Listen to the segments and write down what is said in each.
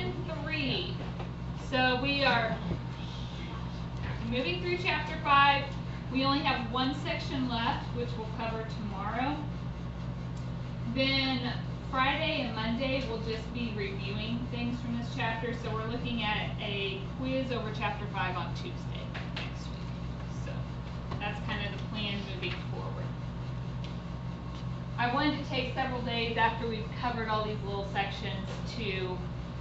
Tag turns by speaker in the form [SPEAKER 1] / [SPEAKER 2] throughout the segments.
[SPEAKER 1] section 3. So we are moving through chapter 5. We only have one section left, which we'll cover tomorrow. Then Friday and Monday we'll just be reviewing things from this chapter. So we're looking at a quiz over chapter 5 on Tuesday next week. So that's kind of the plan moving forward. I wanted to take several days after we've covered all these little sections to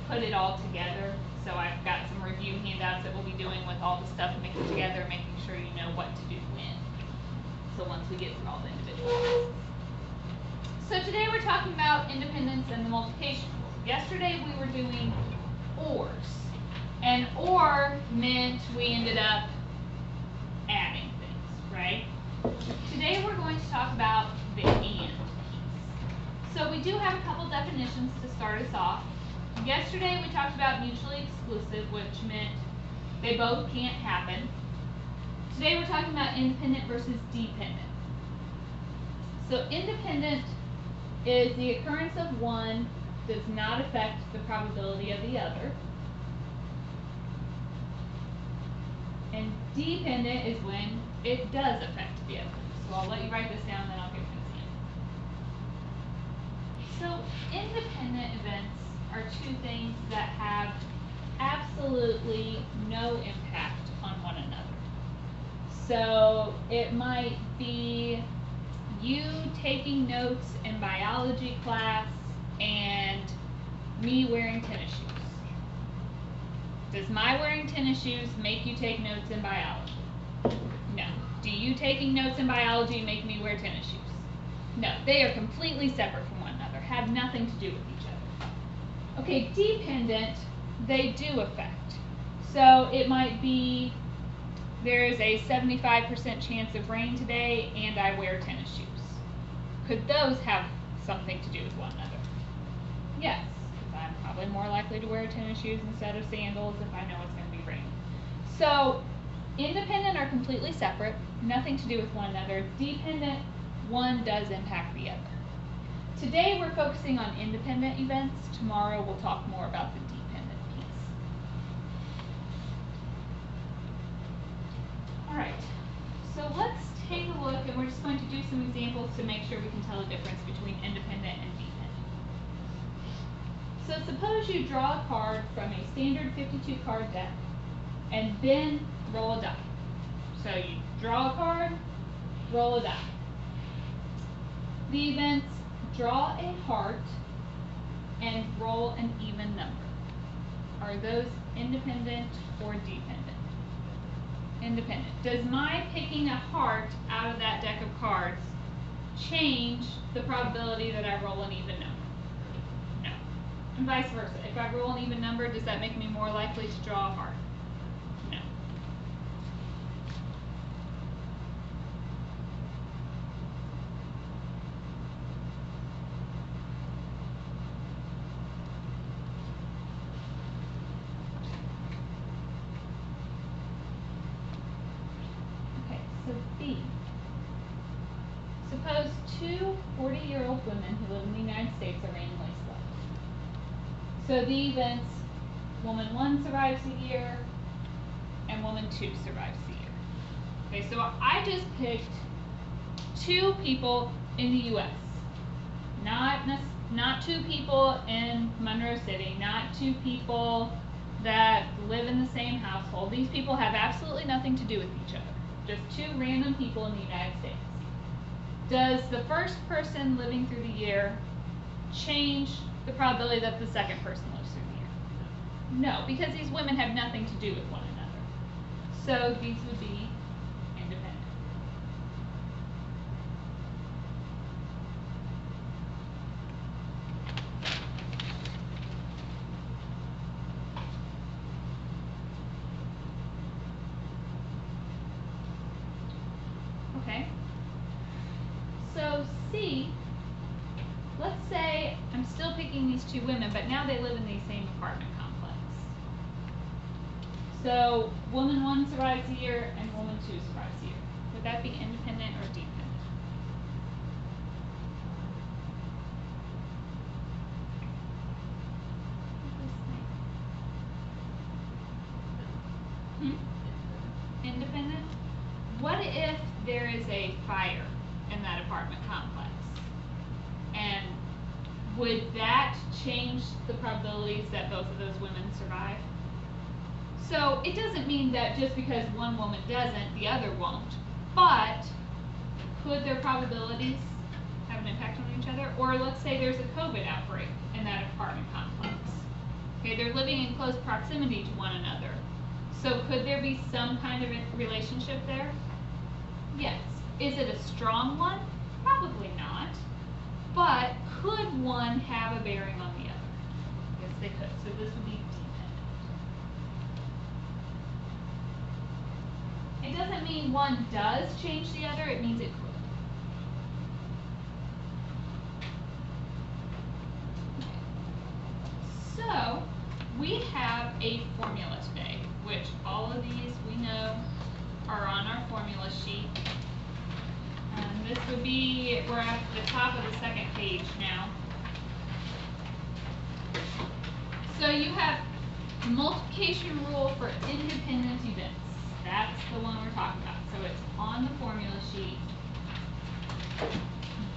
[SPEAKER 1] put it all together. So I've got some review handouts that we'll be doing with all the stuff mixed together, making sure you know what to do when. So once we get through all the individual lists. So today we're talking about independence and the multiplication rule. Yesterday we were doing ors. And or meant we ended up adding things, right? Today we're going to talk about the and piece. So we do have a couple definitions to start us off. Yesterday we talked about mutually exclusive, which meant they both can't happen. Today we're talking about independent versus dependent. So independent is the occurrence of one does not affect the probability of the other. And dependent is when it does affect the other. So I'll let you write this down, then I'll give you an example. So independent events are two things that have absolutely no impact on one another. So it might be you taking notes in biology class and me wearing tennis shoes. Does my wearing tennis shoes make you take notes in biology? No. Do you taking notes in biology make me wear tennis shoes? No. They are completely separate from one another, have nothing to do with each other. Okay, dependent, they do affect. So it might be there is a 75% chance of rain today and I wear tennis shoes. Could those have something to do with one another? Yes, because I'm probably more likely to wear tennis shoes instead of sandals if I know it's going to be raining. So independent are completely separate, nothing to do with one another. Dependent, one does impact the other. Today we're focusing on independent events. Tomorrow we'll talk more about the dependent piece. Alright, so let's take a look, and we're just going to do some examples to make sure we can tell the difference between independent and dependent. So suppose you draw a card from a standard 52 card deck and then roll a die. So you draw a card, roll a die. The events draw a heart and roll an even number. Are those independent or dependent? Independent. Does my picking a heart out of that deck of cards change the probability that I roll an even number? No. And vice versa. If I roll an even number, does that make me more likely to draw a heart? No. So B. Suppose two 40-year-old women who live in the United States are randomly selected. So the events, woman 1 survives a year and woman 2 survives a year. Okay, so I just picked two people in the U.S. Not two people in Monroe City, not two people that live in the same household. These people have absolutely nothing to do with each other. Just two random people in the United States. Does the first person living through the year change the probability that the second person lives through the year? No, because these women have nothing to do with one another. So these would be independent. Okay. So C, let's say I'm still picking these two women, but now they live in the same apartment complex. So woman 1 survives a year and woman 2 survives a year. Would that be independent or dependent? Independent. What if there is a fire in that apartment complex? And would that change the probabilities that both of those women survive? So it doesn't mean that just because one woman doesn't, the other won't. But could their probabilities have an impact on each other? Or let's say there's a COVID outbreak in that apartment complex. Okay, they're living in close proximity to one another. So could there be some kind of relationship there? Yes. Is it a strong one? Probably not. But could one have a bearing on the other? Yes, they could. So this would be dependent. It doesn't mean one does change the other, it means it could. So we have a formula today, which all of these we know are on our formula sheet. This would be, we're at the top of the second page now. So you have the multiplication rule for independent events. That's the one we're talking about. So it's on the formula sheet.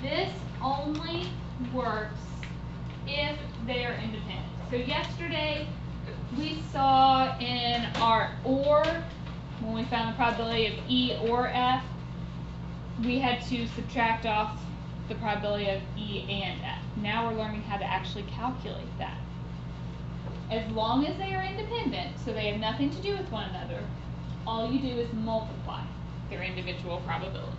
[SPEAKER 1] This only works if they are independent. So yesterday we saw in our OR, when we found the probability of E or F, we had to subtract off the probability of E and F. Now we're learning how to actually calculate that. As long as they are independent, so they have nothing to do with one another, all you do is multiply their individual probabilities.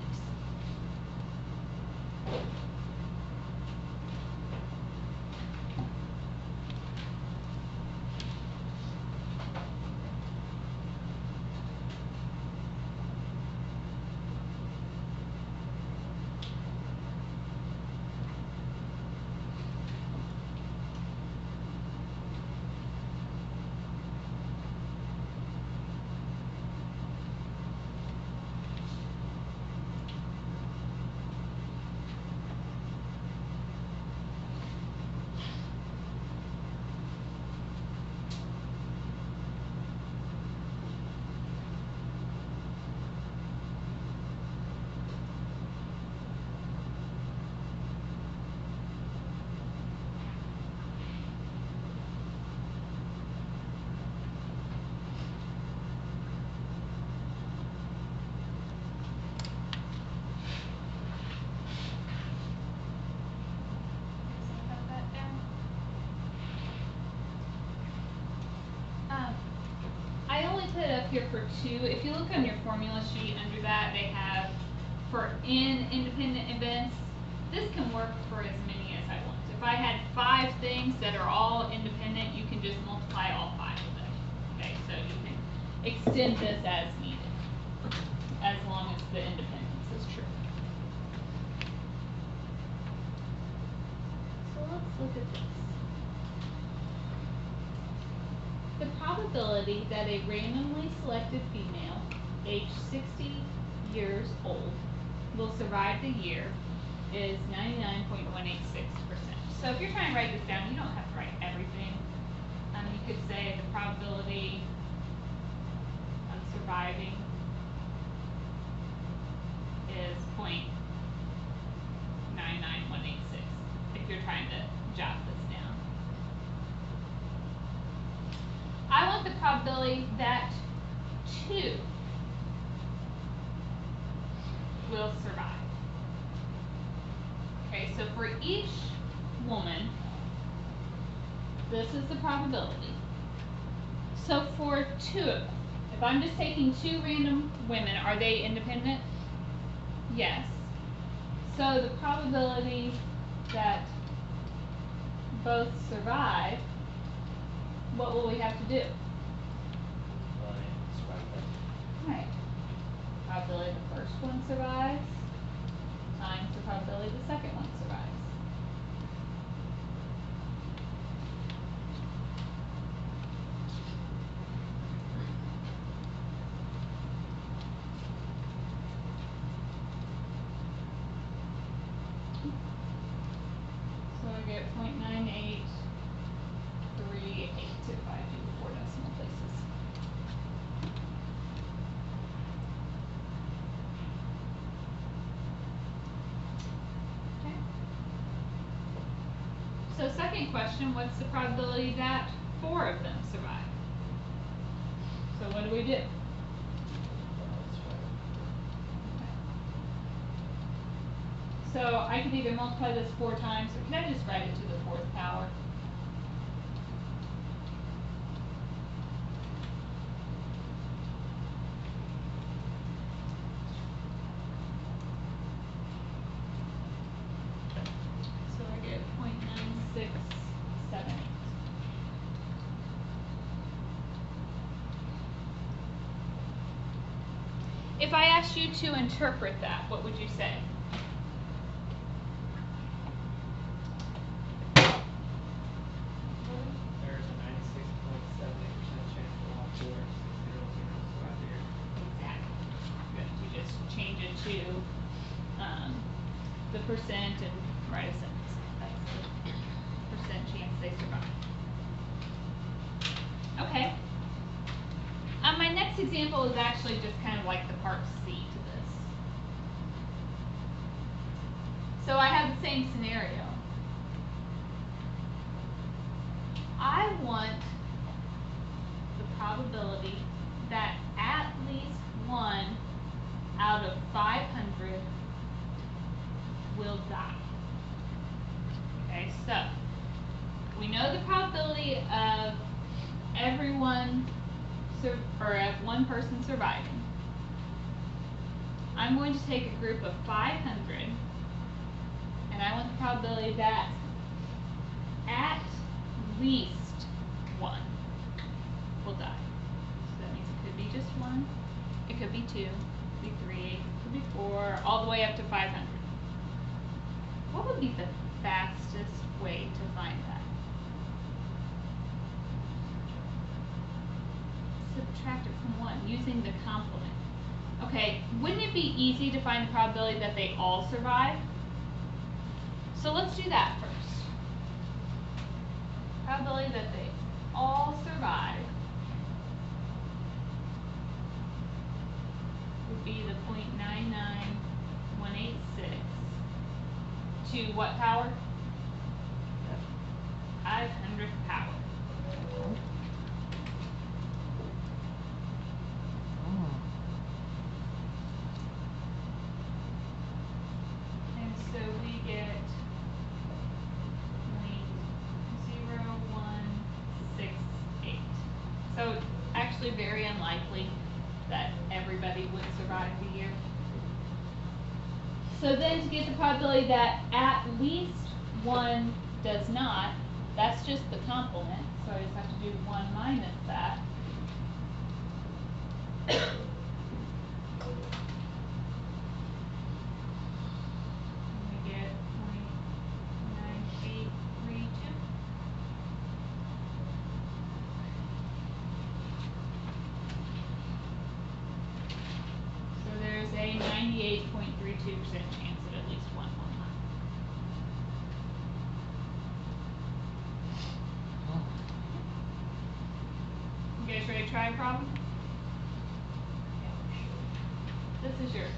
[SPEAKER 1] I only put it up here for 2. If you look on your formula sheet under that, they have for independent events. This can work for as many as I want. If I had 5 things that are all independent, you can just multiply all 5 of them. Okay, so you can extend this as needed, as long as the independence is true. So let's look at this. The probability that a randomly selected female, aged 60 years old, will survive the year is 99.186%. So if you're trying to write this down, you don't have to write everything. You could say the probability of surviving is 0.99186 if you're trying to jot this down. I want the probability that 2 will survive. Okay, so for each woman, this is the probability. So for 2 of them, if I'm just taking 2 random women, are they independent? Yes. So the probability that both survive, what will we have to do? Right. Probability the first one survives times the probability the second one survives. So I get 0.9838 if I do 4 decimal places. may question, what's the probability that 4 of them survive? So what do we do? So I could either multiply this 4 times, or can I just write it to the 4th power? So I get 0.9678. If I asked you to interpret that, what would you say?
[SPEAKER 2] There's a 96.78% chance for all 4 6 zeros throughout the year.
[SPEAKER 1] Exactly. You just change it to the percent and write a sentence. That's the percent chance they survive. Okay. My next example is actually just kind of like the part C to this. So I have the same scenario. I want the probability that at least 1 out of 500 will die. Okay, so we know the probability of everyone or of one person surviving. I'm going to take a group of 500, and I want the probability that at least 1 will die. So that means it could be just 1, it could be 2, it could be 3, it could be 4, all the way up to 500. What would be the fastest way to find that? Subtract it from 1 using the complement. Okay, wouldn't it be easy to find the probability that they all survive? So let's do that first. Probability that they all survive would be the 0.99186 to what power? The 500th power. And so we get 0.0168. So it's actually very unlikely that everybody would survive the year. So then to get the probability that at least 1 does not, that's just the complement. So I just have to do 1 minus that. And we get 0.9832. So there's a 98.32% chance that at least 1 will not. You guys ready to try a problem? This is yours.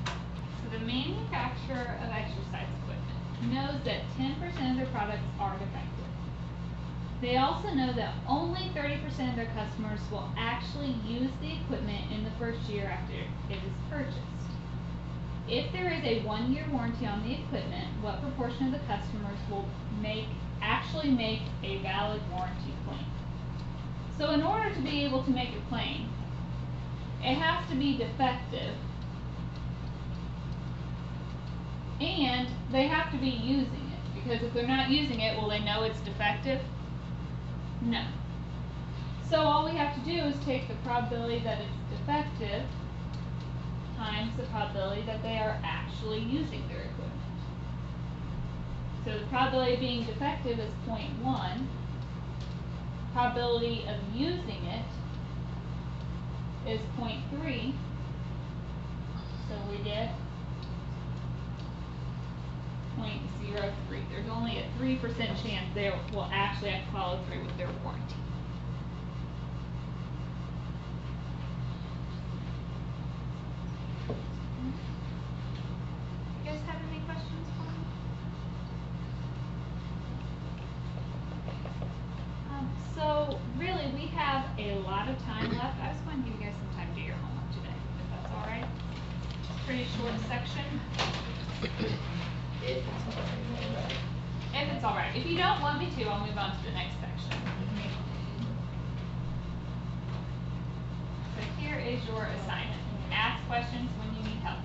[SPEAKER 1] So the manufacturer of exercise equipment knows that 10% of their products are defective. They also know that only 30% of their customers will actually use the equipment in the first year after it is purchased. If there is a 1-year warranty on the equipment, what proportion of the customers will actually make a valid warranty claim? So in order to be able to make a claim, it has to be defective, and they have to be using it, because if they're not using it, will they know it's defective? No. So all we have to do is take the probability that it's defective times the probability that they are actually using their equipment. So the probability of being defective is 0.1. Probability of using it is 0.3. So we get 0.03. There's only a 3% chance they will actually have to follow through with their warranty. You guys have any questions for me? pretty short section.
[SPEAKER 3] If it's alright.
[SPEAKER 1] If it's alright. If you don't want me to, I'll move on to the next section. So here is your assignment. Ask questions when you need help.